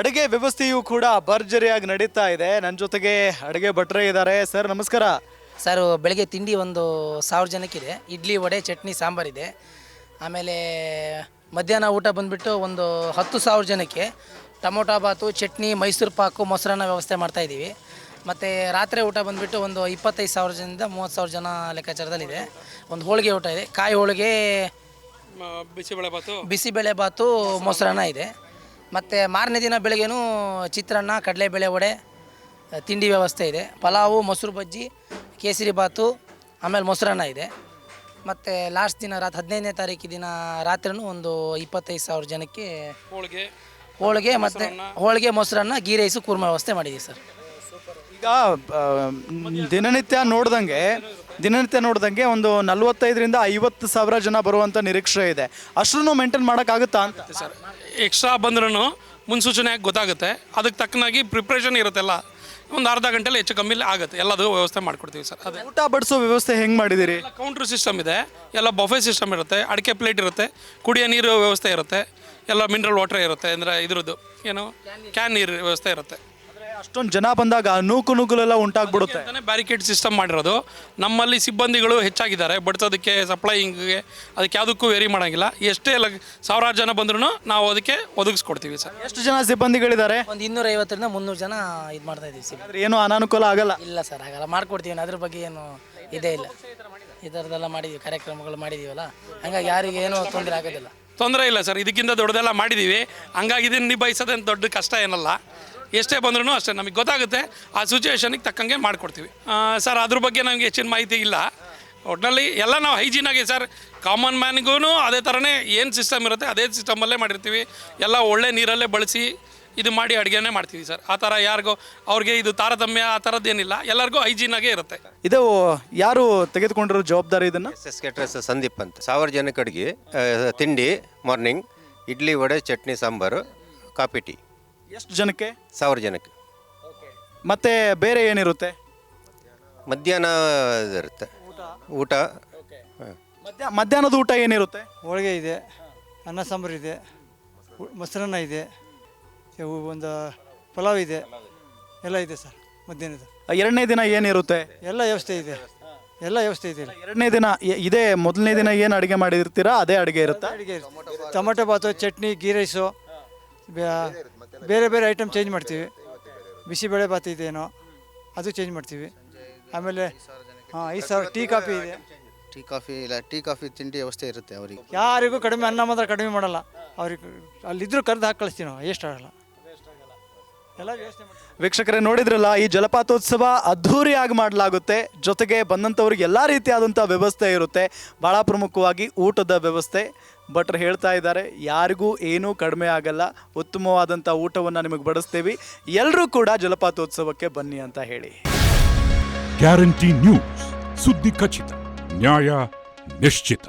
ಅಡುಗೆ ವ್ಯವಸ್ಥೆಯೂ ಕೂಡ ಭರ್ಜರಿಯಾಗಿ ನಡೀತಾ ಇದೆ. ನನ್ನ ಜೊತೆಗೆ ಅಡುಗೆ ಭಟ್ರೆ ಇದ್ದಾರೆ. ಸರ್ ನಮಸ್ಕಾರ. ಸರ್ ಬೆಳಗ್ಗೆ ತಿಂಡಿ ಒಂದು 1000 ಜನಕ್ಕಿದೆ. ಇಡ್ಲಿ ವಡೆ ಚಟ್ನಿ ಸಾಂಬಾರಿದೆ. ಆಮೇಲೆ ಮಧ್ಯಾಹ್ನ ಊಟ ಬಂದುಬಿಟ್ಟು ಒಂದು 10,000 ಜನಕ್ಕೆ ಟೊಮೊಟೊ ಬಾತು ಚಟ್ನಿ ಮೈಸೂರು ಪಾಕು ಮೊಸರನ್ನ ವ್ಯವಸ್ಥೆ ಮಾಡ್ತಾಯಿದ್ದೀವಿ. ಮತ್ತು ರಾತ್ರಿ ಊಟ ಬಂದುಬಿಟ್ಟು ಒಂದು 25,000 ಜನದಿಂದ 30,000 ಜನ ಲೆಕ್ಕಾಚಾರದಲ್ಲಿದೆ. ಒಂದು ಹೋಳಿಗೆ ಊಟ ಇದೆ, ಕಾಯಿ ಹೋಳಿಗೆ, ಬಿಸಿಬೇಳೆ ಬಾತು ಮೊಸರನ್ನ ಇದೆ. ಮತ್ತು ಮಾರನೇ ದಿನ ಬೆಳಗ್ಗೆನೂ ಚಿತ್ರಾನ್ನ ಕಡಲೆಬೇಳೆ ವಡೆ ತಿಂಡಿ ವ್ಯವಸ್ಥೆ ಇದೆ. ಪಲಾವು ಮೊಸರು ಬಜ್ಜಿ ಕೇಸರಿ ಬಾತು ಆಮೇಲೆ ಮೊಸರನ್ನ ಇದೆ. ಮತ್ತು ಲಾಸ್ಟ್ ದಿನ 15ನೇ ತಾರೀಕು ದಿನ ರಾತ್ರಿನೂ ಒಂದು 25,000 ಜನಕ್ಕೆ ಹೋಳಿಗೆ ಮತ್ತು ಹೋಳಿಗೆ ಮೊಸರನ್ನ ಗೀ ರೈಸು ಕೂರ್ಮ ವ್ಯವಸ್ಥೆ ಮಾಡಿದ್ದೀವಿ ಸರ್. ಈಗ ದಿನನಿತ್ಯ ನೋಡ್ದಂಗೆ ಒಂದು 45ರಿಂದ 50,000 ಜನ ಬರುವಂಥ ನಿರೀಕ್ಷೆ ಇದೆ. ಅಷ್ಟನ್ನು ಮೇಂಟೈನ್ ಮಾಡೋಕ್ಕಾಗುತ್ತಾ ಅಂತ ಸರ್? ಎಕ್ಸ್ಟ್ರಾ ಬಂದ್ರೂ ಮುನ್ಸೂಚನೆಯಾಗಿ ಗೊತ್ತಾಗುತ್ತೆ. ಅದಕ್ಕೆ ತಕ್ಕನಾಗಿ ಪ್ರಿಪ್ರೇಷನ್ ಇರುತ್ತೆಲ್ಲ, ಒಂದು ಅರ್ಧ ಗಂಟೆಲಿ ಹೆಚ್ಚು ಕಮ್ಮಿ ಆಗುತ್ತೆ. ಎಲ್ಲದೂ ವ್ಯವಸ್ಥೆ ಮಾಡಿಕೊಡ್ತೀವಿ ಸರ್. ಅದೇ ಊಟ ಬಡಿಸೋ ವ್ಯವಸ್ಥೆ ಹೆಂಗೆ ಮಾಡಿದ್ದೀರಿ? ಕೌಂಟ್ರ್ ಸಿಸ್ಟಮ್ ಇದೆ, ಎಲ್ಲ ಬಫೆ ಸಿಸ್ಟಮ್ ಇರುತ್ತೆ, ಅಡಿಕೆ ಪ್ಲೇಟ್ ಇರುತ್ತೆ, ಕುಡಿಯೋ ನೀರು ವ್ಯವಸ್ಥೆ ಇರುತ್ತೆ, ಎಲ್ಲ ಮಿನರಲ್ ವಾಟರ್ ಇರುತ್ತೆ, ಅಂದರೆ ಇದ್ರದ್ದು ಏನು ಕ್ಯಾನ್ ನೀರು ವ್ಯವಸ್ಥೆ ಇರುತ್ತೆ. ಅಷ್ಟೊಂದು ಜನ ಬಂದಾಗ ನೂಕುನುಗ್ಗಲೆಲ್ಲ ಉಂಟಾಗ್ಬಿಡುತ್ತೆ. ಬ್ಯಾರಿಕೇಡ್ ಸಿಸ್ಟಮ್ ಮಾಡಿರೋದು. ನಮ್ಮಲ್ಲಿ ಸಿಬ್ಬಂದಿಗಳು ಹೆಚ್ಚಾಗಿದ್ದಾರೆ, ಬಡಿಸೋದಕ್ಕೆ ಸಪ್ಲೈಯಿಂಗ್ಗೆ ಅದಕ್ಕೆ ಯಾವುದಕ್ಕೂ ವೇರಿ ಮಾಡೋಂಗಿಲ್ಲ. ಎಷ್ಟೇ ಎಲ್ಲ 1000 ಜನ ಬಂದ್ರೂ ನಾವು ಅದಕ್ಕೆ ಒದಗಿಸ್ಕೊಡ್ತೀವಿ ಸರ್. ಎಷ್ಟು ಜನ ಸಿಬ್ಬಂದಿಗಳಿದ್ದಾರೆ? ಒಂದು 250ರಿಂದ 300 ಜನ ಇದು ಮಾಡ್ತಾಯಿದ್ದೀವಿ ಸರ್. ಏನು ಅನಾನುಕೂಲ ಆಗಲ್ಲ? ಇಲ್ಲ ಸರ್, ಆಗಲ್ಲ, ಮಾಡ್ಕೊಡ್ತೀವಿ. ಅದ್ರ ಬಗ್ಗೆ ಏನು ಇದೇ ಇಲ್ಲ. ಈ ಥರದ್ದೆಲ್ಲ ಮಾಡಿದ್ದೀವಿ, ಕಾರ್ಯಕ್ರಮಗಳು ಮಾಡಿದ್ದೀವಲ್ಲ, ಹಂಗಾಗಿ ಯಾರಿಗೆ ಏನೂ ತೊಂದರೆ ಆಗೋದಿಲ್ಲ. ತೊಂದರೆ ಇಲ್ಲ ಸರ್, ಇದಕ್ಕಿಂತ ದೊಡ್ಡದೆಲ್ಲ ಮಾಡಿದ್ದೀವಿ. ಹಂಗಾಗಿ ಇದನ್ನು ನಿಭಾಯಿಸೋದೇನು ದೊಡ್ಡ ಕಷ್ಟ ಏನಲ್ಲ. ಎಷ್ಟೇ ಬಂದ್ರೂ ಅಷ್ಟೇ ನಮಗೆ ಗೊತ್ತಾಗುತ್ತೆ, ಆ ಸಿಚುವೇಶನಿಗೆ ತಕ್ಕಂಗೆ ಮಾಡಿಕೊಡ್ತೀವಿ ಸರ್. ಅದ್ರ ಬಗ್ಗೆ ನಮಗೆ ಹೆಚ್ಚಿನ ಮಾಹಿತಿ ಇಲ್ಲ. ಒಟ್ಟಿನಲ್ಲಿ ಎಲ್ಲ ನಾವು ಹೈಜೀನಾಗಿ ಸರ್, ಕಾಮನ್ ಮ್ಯಾನ್ಗೂ ಅದೇ ಥರನೇ ಏನು ಸಿಸ್ಟಮ್ ಇರುತ್ತೆ ಅದೇ ಸಿಸ್ಟಮಲ್ಲೇ ಮಾಡಿರ್ತೀವಿ. ಎಲ್ಲ ಒಳ್ಳೆ ನೀರಲ್ಲೇ ಬಳಸಿ ಇದು ಮಾಡಿ ಅಡುಗೆನೇ ಮಾಡ್ತೀವಿ ಸರ್. ಆ ಥರ ಯಾರಿಗೂ ಅವ್ರಿಗೆ ಇದು ತಾರತಮ್ಯ ಆ ಥರದ್ದೇನಿಲ್ಲ, ಎಲ್ಲರಿಗೂ ಹೈಜೀನಾಗೇ ಇರುತ್ತೆ. ಇದು ಯಾರು ತೆಗೆದುಕೊಂಡಿರೋ ಜವಾಬ್ದಾರಿ ಇದನ್ನು? ಎಸ್ ಕೆಟ್ರಸ್ ಸಂದೀಪ್ ಅಂತ. 1000 ಜನಕ್ಕೆ ಅಡುಗೆ, ತಿಂಡಿ morning idli vada chutney sambar coffee tea. ಎಷ್ಟು ಜನಕ್ಕೆ? 1000 ಜನಕ್ಕೆ. ಮತ್ತೆ ಬೇರೆ ಏನಿರುತ್ತೆ? ಮಧ್ಯಾಹ್ನ ಇರುತ್ತೆ ಊಟ. ಮಧ್ಯಾಹ್ನದ ಊಟ ಏನಿರುತ್ತೆ? ಹೋಳಿಗೆ ಇದೆ, ಅನ್ನ ಸಾಂಬಾರು ಇದೆ, ಮೊಸರನ್ನ ಇದೆ, ಒಂದು ಪಲಾವ್ ಇದೆ, ಎಲ್ಲ ಇದೆ ಸರ್. ಮಧ್ಯಾಹ್ನದ ಎರಡನೇ ದಿನ ಏನಿರುತ್ತೆ? ಎಲ್ಲ ವ್ಯವಸ್ಥೆ ಇದೆ, ಎಲ್ಲ ವ್ಯವಸ್ಥೆ ಇದೆ. ಎರಡನೇ ದಿನ ಇದೇ, ಮೊದಲನೇ ದಿನ ಏನು ಅಡುಗೆ ಮಾಡಿರ್ತೀರಾ ಅದೇ ಅಡುಗೆ ಇರುತ್ತೆ? ಅಡುಗೆ ಟೊಮೆಟೊ ಬಾತು ಚಟ್ನಿ ಗೀ ರೈಸು, ಬೇರೆ ಬೇರೆ ಐಟಮ್ ಚೇಂಜ್ ಮಾಡ್ತೀವಿ. ಬಿಸಿಬೇಳೆ ಬಾತು ಇದೇನೋ ಅದು ಚೇಂಜ್ ಮಾಡ್ತೀವಿ. ಆಮೇಲೆ 5,000 ಟೀ ಕಾಫಿ ಇದೆ. ಟೀ ಕಾಫಿ ತಿಂಡಿ ವ್ಯವಸ್ಥೆ ಇರುತ್ತೆ. ಅವರಿಗೆ ಯಾರಿಗೂ ಕಡಿಮೆ ಅನ್ನ ಮಾತ್ರ ಕಡಿಮೆ ಮಾಡಲ್ಲ. ಅವ್ರಿಗೆ ಅಲ್ಲಿದ್ದರೂ ಕರೆದು ಹಾಕಿ ಕಳಿಸ್ತೀವಿ ನಾವು, ಎಷ್ಟು ಆಗಲ್ಲ, ಎಲ್ಲ ವ್ಯವಸ್ಥೆ ಮಾಡ್ತೀವಿ. ವೀಕ್ಷಕರೇ ನೋಡಿದ್ರಲ್ಲ, ಈ ಜಲಪಾತೋತ್ಸವ ಅದ್ಧೂರಿಯಾಗಿ ಮಾಡಲಾಗುತ್ತೆ. ಜೊತೆಗೆ ಬಂದಂಥವ್ರಿಗೆ ಎಲ್ಲ ರೀತಿಯಾದಂಥ ವ್ಯವಸ್ಥೆ ಇರುತ್ತೆ. ಭಾಳ ಪ್ರಮುಖವಾಗಿ ಊಟದ ವ್ಯವಸ್ಥೆ. ಭಟ್ರು ಹೇಳ್ತಾ ಇದ್ದಾರೆ, ಯಾರಿಗೂ ಏನೂ ಕಡಿಮೆ ಆಗಲ್ಲ, ಉತ್ತಮವಾದಂಥ ಊಟವನ್ನು ನಿಮಗೆ ಬಡಿಸ್ತೀವಿ, ಎಲ್ಲರೂ ಕೂಡ ಜಲಪಾತೋತ್ಸವಕ್ಕೆ ಬನ್ನಿ ಅಂತ ಹೇಳಿ. ಗ್ಯಾರಂಟಿ ನ್ಯೂಸ್, ಸುದ್ದಿ ಖಚಿತ, ನ್ಯಾಯ ನಿಶ್ಚಿತ.